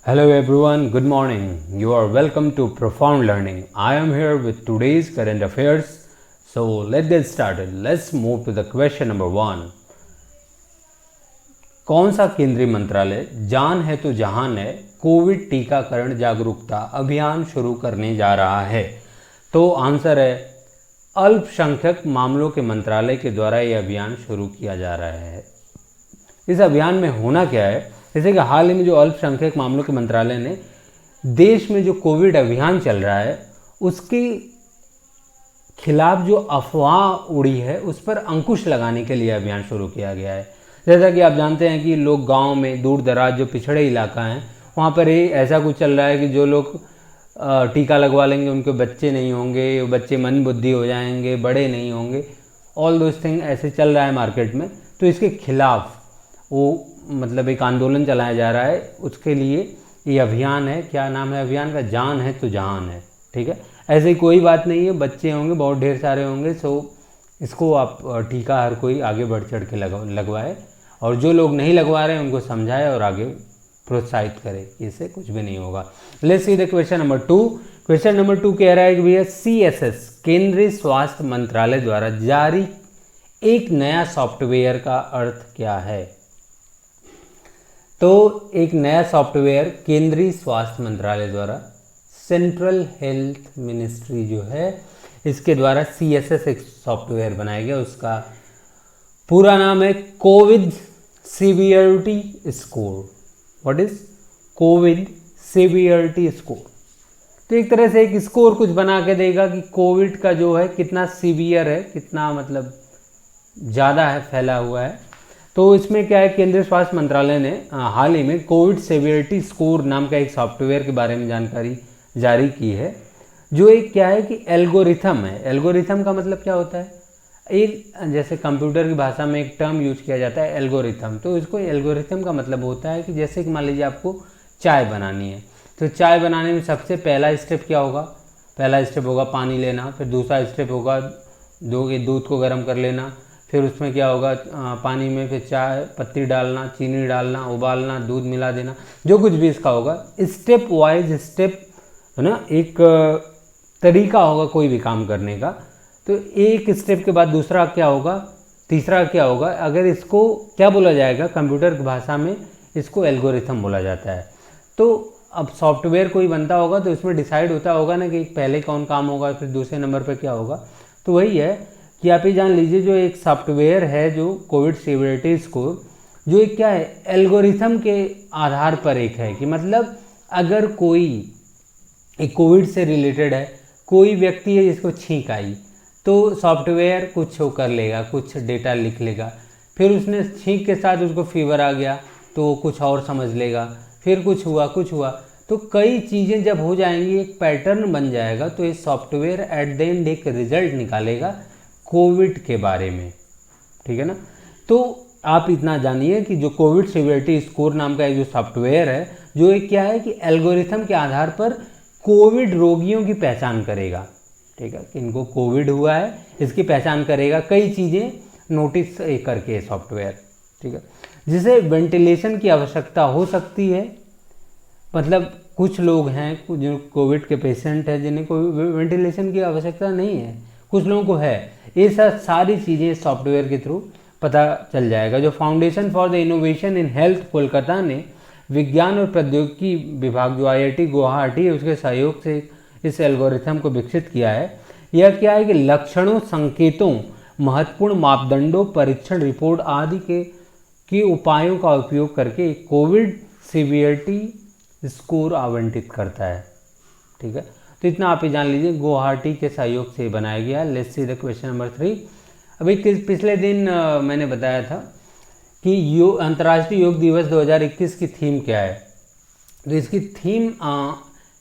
Hello everyone, good morning. You are welcome to Profound Learning. I am here with today's current affairs. So let's get started. Let's move to the question number 1. कौन सा केंद्रीय मंत्रालय जान है तो जहान है कोविड टीकाकरण जागरूकता अभियान शुरू करने जा रहा है? तो आंसर है अल्पसंख्यक मामलों के मंत्रालय के द्वारा यह अभियान शुरू किया जा रहा है। इस अभियान में होना क्या है, जैसे कि हाल ही में जो अल्पसंख्यक मामलों के मंत्रालय ने देश में जो कोविड अभियान चल रहा है उसके खिलाफ जो अफवाह उड़ी है उस पर अंकुश लगाने के लिए अभियान शुरू किया गया है। जैसा कि आप जानते हैं कि लोग गांव में दूर दराज जो पिछड़े इलाका हैं वहाँ पर ऐसा कुछ चल रहा है कि जो लोग टीका लगवा लेंगे उनके बच्चे नहीं होंगे, बच्चे मंद बुद्धि हो जाएंगे, बड़े नहीं होंगे, ऑल दोज थिंग ऐसे चल रहा है मार्केट में। तो इसके खिलाफ वो मतलब एक आंदोलन चलाया जा रहा है, उसके लिए ये अभियान है। क्या नाम है अभियान का? जान है तो जहान है। ठीक है, ऐसे कोई बात नहीं है, बच्चे होंगे बहुत ढेर सारे होंगे, सो इसको आप टीका हर कोई आगे बढ़ चढ़ के लगवाए और जो लोग नहीं लगवा रहे हैं उनको समझाए और आगे प्रोत्साहित करे, इससे कुछ भी नहीं होगा। Let's see the question number 2। Question number 2 कह रहा है कि भैया CSS केंद्रीय स्वास्थ्य मंत्रालय द्वारा जारी एक नया सॉफ्टवेयर का अर्थ क्या है? तो एक नया सॉफ्टवेयर केंद्रीय स्वास्थ्य मंत्रालय द्वारा सेंट्रल हेल्थ मिनिस्ट्री जो है इसके द्वारा CSS एक सॉफ्टवेयर बनाया गया। उसका पूरा नाम है Covid severity score. What is Covid severity score? तो एक तरह से एक स्कोर कुछ बना के देगा कि कोविड का जो है कितना सीवियर है, कितना मतलब ज़्यादा है, फैला हुआ है। तो इसमें क्या है, केंद्रीय स्वास्थ्य मंत्रालय ने हाल ही में कोविड सेवियरिटी स्कोर नाम का एक सॉफ्टवेयर के बारे में जानकारी जारी की है, जो एक क्या है कि एल्गोरिथम है। एल्गोरिथम का मतलब क्या होता है? एक जैसे कंप्यूटर की भाषा में एक टर्म यूज किया जाता है एल्गोरिथम। तो इसको एल्गोरिथम का मतलब होता है कि जैसे कि मान लीजिए आपको चाय बनानी है, तो चाय बनाने में सबसे पहला स्टेप क्या होगा? पहला स्टेप होगा पानी लेना, फिर दूसरा स्टेप होगा दूध को गर्म कर लेना, फिर उसमें क्या होगा पानी में फिर चाय पत्ती डालना, चीनी डालना, उबालना, दूध मिला देना, जो कुछ भी इसका होगा स्टेप वाइज स्टेप है ना, एक तरीका होगा कोई भी काम करने का। तो एक स्टेप के बाद दूसरा क्या होगा, तीसरा क्या होगा। अगर इसको क्या बोला जाएगा कंप्यूटर की भाषा में, इसको एल्गोरिथम बोला जाता है। तो अब सॉफ्टवेयर कोई बनता होगा तो इसमें डिसाइड होता होगा ना कि पहले कौन काम होगा, फिर दूसरे नंबर पर क्या होगा। तो वही है कि आप ये जान लीजिए जो एक सॉफ्टवेयर है जो कोविड सीवियरिटी स्कोर, जो एक क्या है एल्गोरिथम के आधार पर एक है कि मतलब अगर कोई एक कोविड से रिलेटेड है, कोई व्यक्ति है जिसको छींक आई, तो सॉफ्टवेयर कुछ शो कर लेगा, कुछ डेटा लिख लेगा। फिर उसने छींक के साथ उसको फीवर आ गया तो कुछ और समझ लेगा, फिर कुछ हुआ। तो कई चीज़ें जब हो जाएंगी, एक पैटर्न बन जाएगा, तो ये सॉफ्टवेयर एट द एंड एक रिजल्ट निकालेगा कोविड के बारे में। ठीक है ना। तो आप इतना जानिए कि जो कोविड सीवियरिटी स्कोर नाम का एक जो सॉफ्टवेयर है, जो एक क्या है कि एल्गोरिथम के आधार पर कोविड रोगियों की पहचान करेगा। ठीक है, कि इनको कोविड हुआ है इसकी पहचान करेगा, कई चीज़ें नोटिस करके सॉफ्टवेयर। ठीक है, जिसे वेंटिलेशन की आवश्यकता हो सकती है, मतलब कुछ लोग हैं जो कोविड के पेशेंट हैं जिन्हें कोई वेंटिलेशन की आवश्यकता नहीं है, कुछ लोगों को है। ये सब सारी चीज़ें सॉफ्टवेयर के थ्रू पता चल जाएगा। जो foundation for the innovation in health Kolkata ने विज्ञान और प्रौद्योगिकी विभाग जो IIT गुवाहाटी है उसके सहयोग से इस एल्गोरिथम को विकसित किया है। यह क्या है कि लक्षणों, संकेतों, महत्वपूर्ण मापदंडों, परीक्षण रिपोर्ट आदि के उपायों का उपयोग करके कोविड सीवियरिटी स्कोर आवंटित करता है। ठीक है, तो इतना आप ही जान लीजिए, गुवाहाटी के सहयोग से बनाया गया। Let's see the question number 3। अभी पिछले दिन मैंने बताया था कि अंतर्राष्ट्रीय योग दिवस 2021 की थीम क्या है। तो इसकी थीम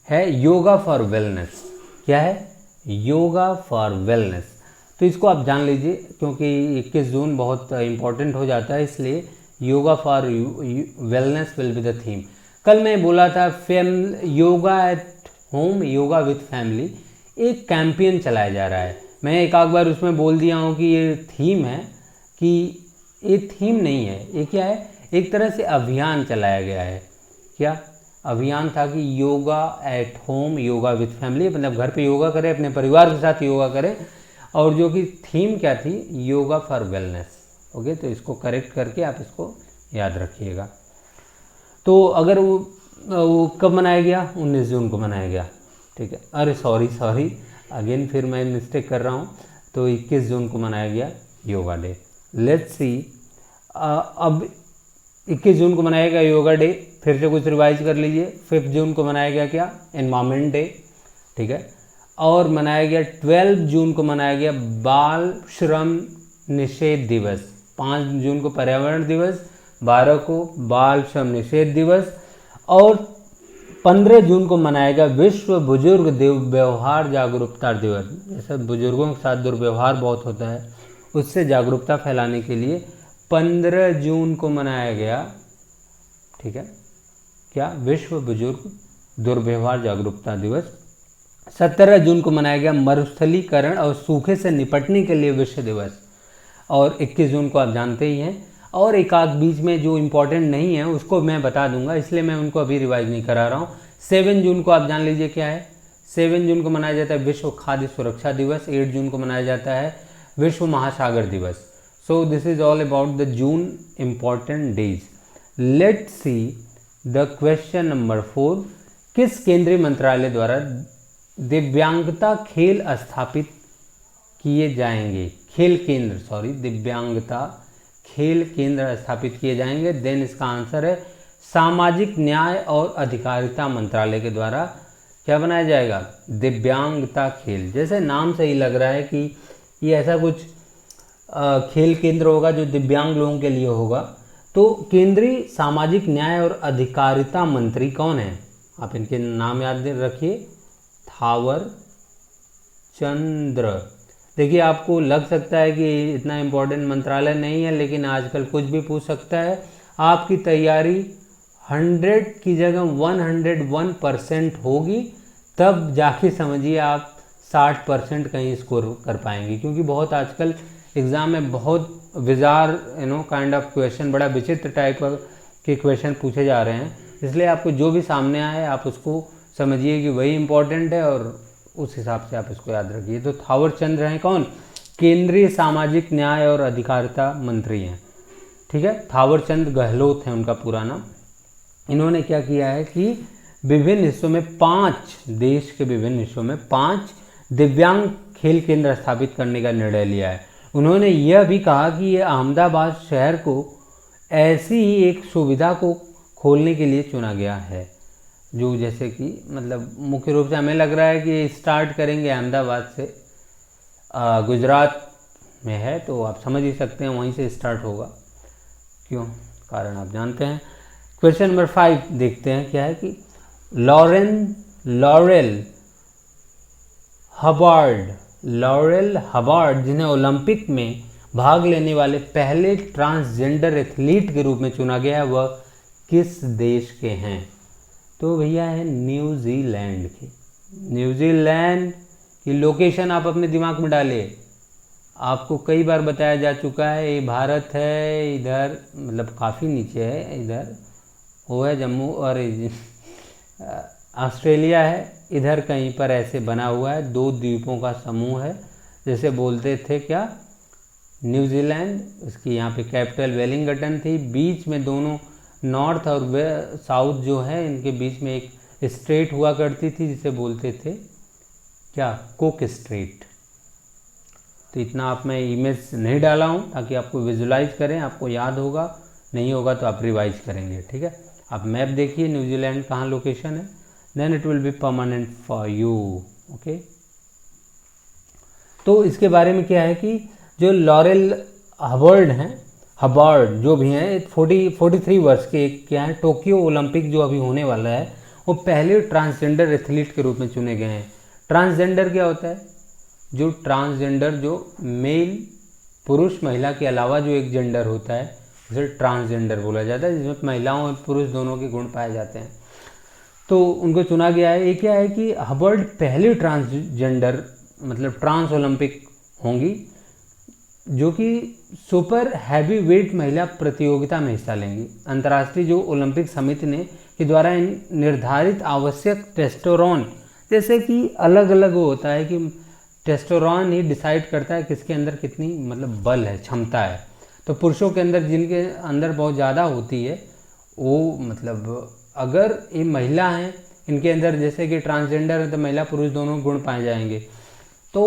है योगा फॉर वेलनेस। क्या है? Yoga for wellness. तो इसको आप जान लीजिए क्योंकि 21 जून बहुत इंपॉर्टेंट हो जाता है, इसलिए yoga for wellness will be the theme. कल मैं बोला था yoga at home, yoga with family, एक कैंपेन चलाया जा रहा है। मैं एक आध बार उसमें बोल दिया हूँ कि ये थीम है, कि ये थीम नहीं है, ये क्या है, एक तरह से अभियान चलाया गया है। क्या अभियान था कि yoga at home, yoga with family, मतलब घर पे योगा करें, अपने परिवार के साथ योगा करें, और जो कि थीम क्या थी, योगा फॉर वेलनेस। ओके, तो इसको करेक्ट करके आप इसको याद रखिएगा। तो अगर वो कब मनाया गया, 19 जून को मनाया गया, ठीक है। अरे सॉरी अगेन फिर मैं मिस्टेक कर रहा हूँ, तो 21 जून को मनाया गया योगा डे। लेट्स सी, अब 21 जून को मनाया गया योगा डे, फिर से कुछ रिवाइज कर लीजिए। 5 जून को मनाया गया क्या, एनवायरमेंट डे, ठीक है। और मनाया गया 12 जून को मनाया गया बाल श्रम निषेध दिवस। 5 जून को पर्यावरण दिवस, 12 को बाल श्रम निषेध दिवस, और 15 जून को मनाया गया विश्व बुजुर्ग व्यवहार जागरूकता दिवस। जैसे बुजुर्गों के साथ दुर्व्यवहार बहुत होता है, उससे जागरूकता फैलाने के लिए 15 जून को मनाया गया, ठीक है, क्या, विश्व बुजुर्ग दुर्व्यवहार जागरूकता दिवस। 17 जून को मनाया गया मरुस्थलीकरण और सूखे से निपटने के लिए विश्व दिवस। और 21 जून को आप जानते ही हैं। और एक आध बीच में जो इम्पोर्टेंट नहीं है उसको मैं बता दूंगा, इसलिए मैं उनको अभी रिवाइज नहीं करा रहा हूँ। 7 जून को आप जान लीजिए क्या है। 7 जून को मनाया जाता है विश्व खाद्य सुरक्षा दिवस। 8 जून को मनाया जाता है विश्व महासागर दिवस। So this is all about the June important days. Let's see the question number 4। किस केंद्रीय मंत्रालय द्वारा दिव्यांगता खेल स्थापित किए जाएंगे? दिव्यांगता खेल केंद्र स्थापित किए जाएंगे। देन इसका आंसर है सामाजिक न्याय और अधिकारिता मंत्रालय के द्वारा क्या बनाया जाएगा? दिव्यांगता खेल। जैसे नाम से ही लग रहा है कि ये ऐसा कुछ खेल केंद्र होगा जो दिव्यांग लोगों के लिए होगा। तो केंद्रीय सामाजिक न्याय और अधिकारिता मंत्री कौन है? आप इनके नाम याद रखिए, थावर चंद्र। देखिए आपको लग सकता है कि इतना इम्पोर्टेंट मंत्रालय नहीं है, लेकिन आजकल कुछ भी पूछ सकता है। आपकी तैयारी 100 की जगह 101% होगी, तब जाके समझिए आप 60% कहीं स्कोर कर पाएंगे। क्योंकि बहुत आजकल एग्ज़ाम में बहुत विजार काइंड ऑफ क्वेश्चन, बड़ा विचित्र टाइप के क्वेश्चन पूछे जा रहे हैं। इसलिए आपको जो भी सामने आए आप उसको समझिए कि वही इम्पोर्टेंट है और उस हिसाब से आप इसको याद रखिए। तो थावर चंद्र हैं कौन? केंद्रीय सामाजिक न्याय और अधिकारिता मंत्री हैं, ठीक है। थावर चंद गहलोत है उनका पूरा नाम। इन्होंने क्या किया है कि विभिन्न हिस्सों में 5 देश के विभिन्न हिस्सों में 5 दिव्यांग खेल केंद्र स्थापित करने का निर्णय लिया है। उन्होंने यह भी कहा कि ये अहमदाबाद शहर को ऐसी ही एक सुविधा को खोलने के लिए चुना गया है, जो जैसे कि मतलब मुख्य रूप से हमें लग रहा है कि स्टार्ट करेंगे अहमदाबाद से। गुजरात में है तो आप समझ ही सकते हैं वहीं से स्टार्ट होगा, क्यों, कारण आप जानते हैं। क्वेश्चन नंबर 5 देखते हैं क्या है कि लॉरेल हबार्ड जिन्हें ओलंपिक में भाग लेने वाले पहले ट्रांसजेंडर एथलीट के रूप में चुना गया है, वह किस देश के हैं? तो भैया है न्यूजीलैंड के। न्यूजीलैंड की लोकेशन आप अपने दिमाग में डालिए। आपको कई बार बताया जा चुका है, ये भारत है, इधर मतलब काफ़ी नीचे है, इधर वो है जम्मू, और ऑस्ट्रेलिया है, इधर कहीं पर ऐसे बना हुआ है, 2 द्वीपों का समूह है, जैसे बोलते थे क्या, न्यूजीलैंड। इसकी यहाँ पे कैपिटल वेलिंगटन थी। बीच में दोनों नॉर्थ और साउथ जो है इनके बीच में एक स्ट्रेट हुआ करती थी जिसे बोलते थे क्या, कुक स्ट्रेट। तो इतना आप मैं इमेज नहीं डाला हूँ ताकि आपको विजुलाइज करें, आपको याद होगा, नहीं होगा तो आप रिवाइज करेंगे, ठीक है। आप मैप देखिए न्यूजीलैंड कहाँ लोकेशन है, then it will be permanent for you, okay. तो इसके बारे में क्या है कि जो लॉरेल हबार्ड जो भी हैं 43 वर्ष के क्या है, टोक्यो ओलंपिक जो अभी होने वाला है वो पहले ट्रांसजेंडर एथलीट के रूप में चुने गए हैं। ट्रांसजेंडर क्या होता है? जो ट्रांसजेंडर जो मेल पुरुष महिला के अलावा जो एक जेंडर होता है उसे ट्रांसजेंडर बोला जाता है, जिसमें महिलाओं और पुरुष दोनों के गुण पाए जाते हैं। तो उनको चुना गया है। ये क्या है कि हबार्ड पहले ट्रांसजेंडर मतलब ट्रांस ओलंपिक होंगी जो कि सुपर हैवी वेट महिला प्रतियोगिता में हिस्सा लेंगी। अंतर्राष्ट्रीय जो ओलंपिक समिति ने के द्वारा इन निर्धारित आवश्यक टेस्टोस्टेरोन, जैसे कि अलग अलग होता है कि टेस्टोस्टेरोन ही डिसाइड करता है किसके अंदर कितनी मतलब बल है, क्षमता है। तो पुरुषों के अंदर जिनके अंदर बहुत ज़्यादा होती है वो मतलब अगर ये महिला हैं इनके अंदर, जैसे कि ट्रांसजेंडर है तो महिला पुरुष दोनों गुण पाए जाएंगे, तो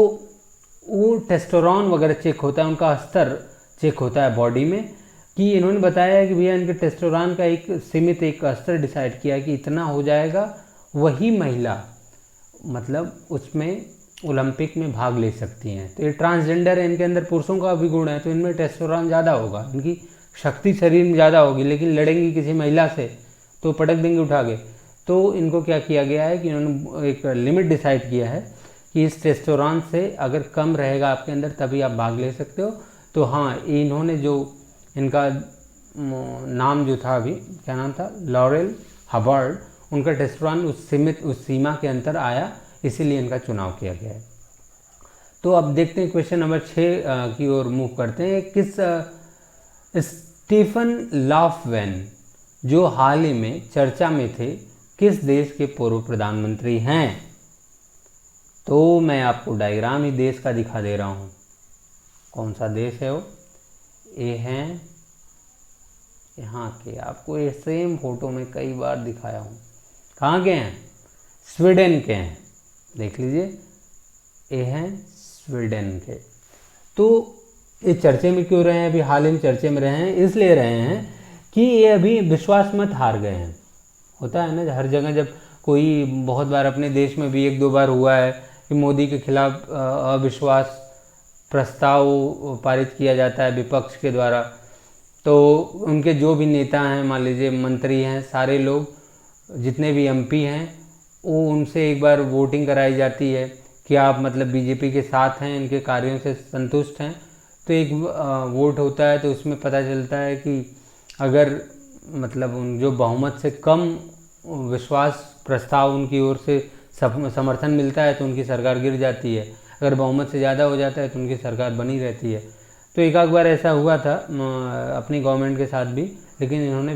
वो टेस्टोस्टेरोन वगैरह चेक होता है, उनका स्तर चेक होता है बॉडी में, कि इन्होंने बताया है कि भैया इनके टेस्टोस्टेरोन का एक सीमित एक स्तर डिसाइड किया कि इतना हो जाएगा, वही महिला मतलब उसमें ओलंपिक में भाग ले सकती हैं। तो ये ट्रांसजेंडर है, इनके अंदर पुरुषों का भी गुण है, तो इनमें टेस्टोस्टेरोन ज़्यादा होगा, इनकी शक्ति शरीर में ज़्यादा होगी, लेकिन लड़ेंगी किसी महिला से तो पटक देंगे उठा के। तो इनको क्या किया गया है कि इन्होंने एक लिमिट डिसाइड किया है कि इस टेस्टोस्टेरोन से अगर कम रहेगा आपके अंदर तभी आप भाग ले सकते हो। तो हाँ, इन्होंने जो इनका नाम जो था अभी, क्या नाम था, लॉरेल हबर्ड, उनका टेस्टोस्टेरोन उस सीमा के अंतर आया, इसीलिए इनका चुनाव किया गया है। तो अब देखते हैं क्वेश्चन नंबर 6 की ओर मूव करते हैं। किस स्टीफन लॉफ्वेन जो हाल ही में चर्चा में थे किस देश के पूर्व प्रधानमंत्री हैं? तो मैं आपको डायग्राम ही देश का दिखा दे रहा हूँ। कौन सा देश है वो? ये हैं यहाँ के, आपको ये सेम फोटो में कई बार दिखाया हूँ। कहाँ के हैं? स्वीडन के हैं, देख लीजिए, ये हैं स्वीडन के। तो ये चर्चे में क्यों रहे हैं? अभी हाल ही में चर्चे में रहे हैं, इसलिए रहे हैं कि ये अभी विश्वास मत हार गए हैं। होता है ना हर जगह, जब कोई बहुत बार अपने देश में भी 1-2 बार हुआ है कि मोदी के खिलाफ अविश्वास प्रस्ताव पारित किया जाता है विपक्ष के द्वारा, तो उनके जो भी नेता हैं, मान लीजिए मंत्री हैं, सारे लोग जितने भी एमपी हैं, वो उनसे एक बार वोटिंग कराई जाती है कि आप मतलब बीजेपी के साथ हैं, इनके कार्यों से संतुष्ट हैं। तो एक वोट होता है, तो उसमें पता चलता है कि अगर मतलब उन जो बहुमत से कम विश्वास प्रस्ताव उनकी ओर से समर्थन मिलता है तो उनकी सरकार गिर जाती है, अगर बहुमत से ज़्यादा हो जाता है तो उनकी सरकार बनी रहती है। तो एक बार ऐसा हुआ था अपनी गवर्नमेंट के साथ भी, लेकिन इन्होंने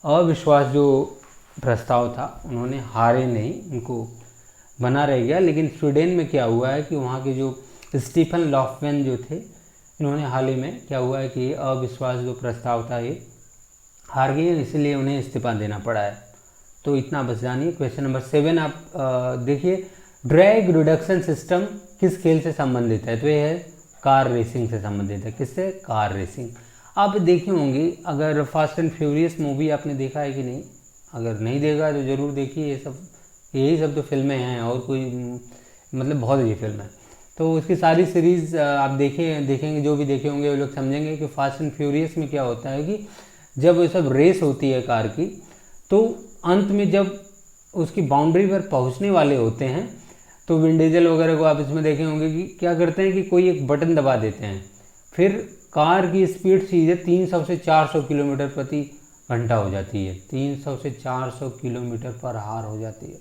अविश्वास जो प्रस्ताव था उन्होंने हारे नहीं, उनको बना रह गया। लेकिन स्वीडन में क्या हुआ है कि वहाँ के जो स्टीफन लॉफ्वेन जो थे, इन्होंने हाल ही में क्या हुआ है कि अविश्वास जो प्रस्ताव था ये हार गए, इसलिए उन्हें इस्तीफा देना पड़ा है। तो इतना बस जानिए। क्वेश्चन नंबर 7 आप देखिए, ड्रैग रिडक्शन सिस्टम किस खेल से संबंधित है? तो ये है कार रेसिंग से संबंधित है। किससे? Car racing. आप देखे होंगे, अगर फास्ट एंड फ्यूरियस मूवी आपने देखा है कि नहीं? अगर नहीं देखा तो ज़रूर देखिए, यही सब तो फिल्में हैं, और कोई मतलब बहुत अच्छी फिल्म है। तो उसकी सारी सीरीज़ आप देखेंगे, जो भी देखे होंगे वो लोग समझेंगे कि फास्ट एंड फ्यूरियस में क्या होता है कि जब वो सब रेस होती है कार की, तो अंत में जब उसकी बाउंड्री पर पहुंचने वाले होते हैं तो विन डीजल वगैरह को आप इसमें देखे होंगे कि क्या करते हैं कि कोई एक बटन दबा देते हैं, फिर कार की स्पीड सीधे 300 से 400 किलोमीटर प्रति घंटा हो जाती है। 300 से 400 किलोमीटर पर आवर हो जाती है।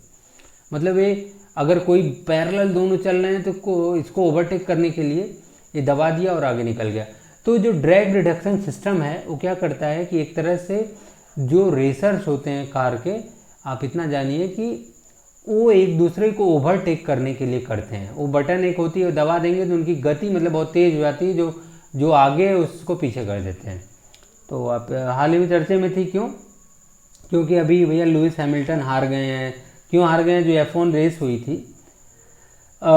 मतलब ये अगर कोई पैरेलल दोनों चल रहे हैं तो इसको ओवरटेक करने के लिए ये दबा दिया और आगे निकल गया। तो जो ड्रैग रिडक्शन सिस्टम है वो क्या करता है कि एक तरह से जो रेसर्स होते हैं कार के, आप इतना जानिए कि वो एक दूसरे को ओवरटेक करने के लिए करते हैं। वो बटन एक होती है, दबा देंगे तो उनकी गति मतलब बहुत तेज़ हो जाती है, जो आगे है उसको पीछे कर देते हैं। तो आप हाल ही में चर्चे में थी, क्यों? क्योंकि अभी भैया लुइस हैमिल्टन हार गए हैं। क्यों हार गए हैं? जो F1 रेस हुई थी,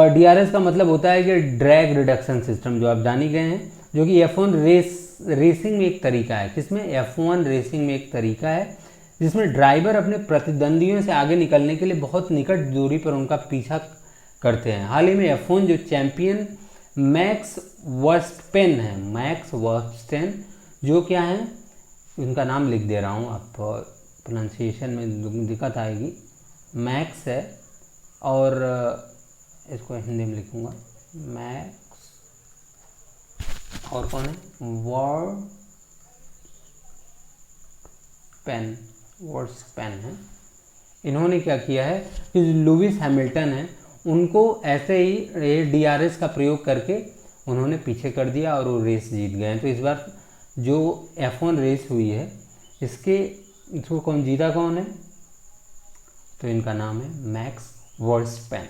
DRS का मतलब होता है कि ड्रैग रिडक्शन सिस्टम, जो आप जान ही गए हैं, जो कि F1 रेसिंग में एक तरीका है। किसमें? F1 रेसिंग में एक तरीका है जिसमें ड्राइवर अपने प्रतिद्वंदियों से आगे निकलने के लिए बहुत निकट दूरी पर उनका पीछा करते हैं। हाल ही में F1 जो चैंपियन मैक्स वर्स्टपेन है, मैक्स वर्स्टपेन, जो क्या है, उनका नाम लिख दे रहा हूँ, आप प्रोनाउंसिएशन में दिक्कत आएगी। मैक्स है, और इसको हिंदी में लिखूँगा मैक्स, और कौन है? वर्स्टपेन है। इन्होंने क्या किया है कि लुइस हैमिल्टन है, उनको ऐसे ही DRS का प्रयोग करके उन्होंने पीछे कर दिया और वो रेस जीत गए। तो इस बार जो F1 रेस हुई है, इसके इसको कौन जीता कौन है? तो इनका नाम है मैक्स वर्स्टपेन।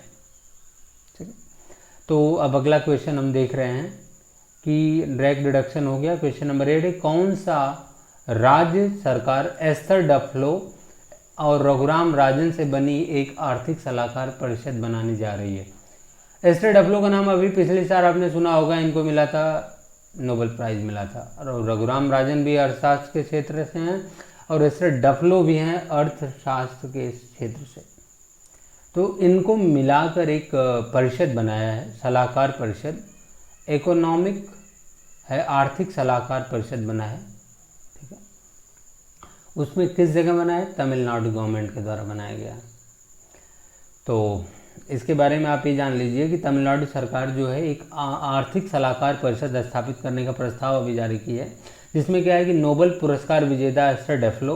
ठीक है, तो अब अगला क्वेश्चन हम देख रहे हैं कि डायरेक्ट डिडक्शन हो गया। क्वेश्चन नंबर 8 है, कौन सा राज्य सरकार एस्थर डफलो और रघुराम राजन से बनी एक आर्थिक सलाहकार परिषद बनाने जा रही है? एस्थर डफलो का नाम अभी पिछले साल आपने सुना होगा, इनको मिला था नोबेल प्राइज मिला था। और रघुराम राजन भी अर्थशास्त्र के क्षेत्र से हैं और एस्थर डफलो भी हैं अर्थशास्त्र के क्षेत्र से। तो इनको मिलाकर एक परिषद बनाया है, सलाहकार परिषद, इकोनॉमिक है, आर्थिक सलाहकार परिषद बना है। ठीक है, उसमें किस जगह बना है? तमिलनाडु गवर्नमेंट के द्वारा बनाया गया। तो इसके बारे में आप ये जान लीजिए कि तमिलनाडु सरकार जो है एक आर्थिक सलाहकार परिषद स्थापित करने का प्रस्ताव अभी जारी की है, जिसमें क्या है कि नोबेल पुरस्कार विजेता एस्थर डफलो,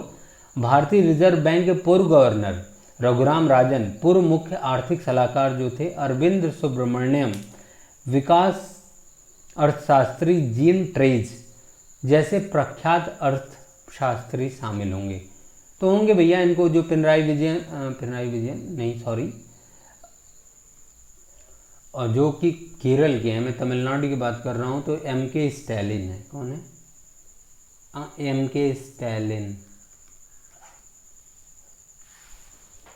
भारतीय रिजर्व बैंक के पूर्व गवर्नर रघुराम राजन, पूर्व मुख्य आर्थिक सलाहकार जो थे अरविंद सुब्रमण्यम, विकास अर्थशास्त्री जीन ट्रेज जैसे प्रख्यात अर्थशास्त्री शामिल होंगे। तो होंगे भैया इनको जो पिनराई विजयन नहीं सॉरी, और जो कि केरल के हैं, मैं तमिलनाडु की बात कर रहा हूँ, तो एम.के. स्टैलिन है। कौन है? एम.के. स्टैलिन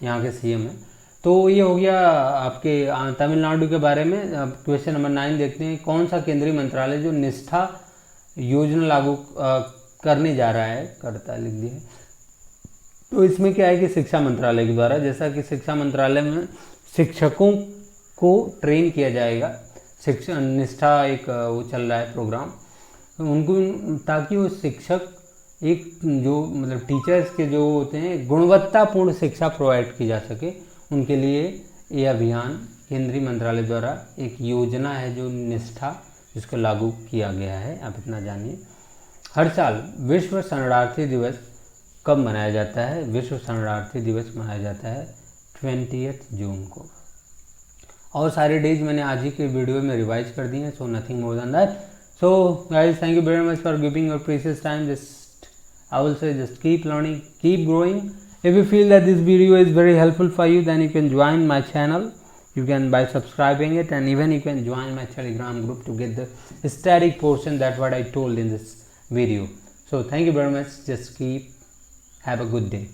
यहाँ के सीएम है। तो ये हो गया आपके तमिलनाडु के बारे में। अब क्वेश्चन नंबर 9 देखते हैं, कौन सा केंद्रीय मंत्रालय जो निष्ठा योजना लागू करने जा रहा है, करता लिख दिया। तो इसमें क्या है कि शिक्षा मंत्रालय के द्वारा, जैसा कि शिक्षा मंत्रालय में शिक्षकों को ट्रेन किया जाएगा, शिक्षा निष्ठा एक वो चल रहा है प्रोग्राम, उनको, ताकि वो शिक्षक एक जो मतलब टीचर्स के जो होते हैं गुणवत्तापूर्ण शिक्षा प्रोवाइड की जा सके, उनके लिए ये अभियान केंद्रीय मंत्रालय द्वारा एक योजना है जो निष्ठा, जिसको लागू किया गया है। आप इतना जानिए। हर साल विश्व शरणार्थी दिवस कब मनाया जाता है? विश्व शरणार्थी दिवस मनाया जाता है 20 जून को। और सारे डेज मैंने आज ही के वीडियो में रिवाइज कर दिए हैं, so nothing more than that. So guys, thank you very much for giving your precious time. Just I will say just keep learning, keep growing. If you feel that this video is very helpful for you, then you can join my channel. You can by subscribing it, and even you can join my Telegram group to get the static portion that what I told in this video. So thank you very much. Just keep, have a good day.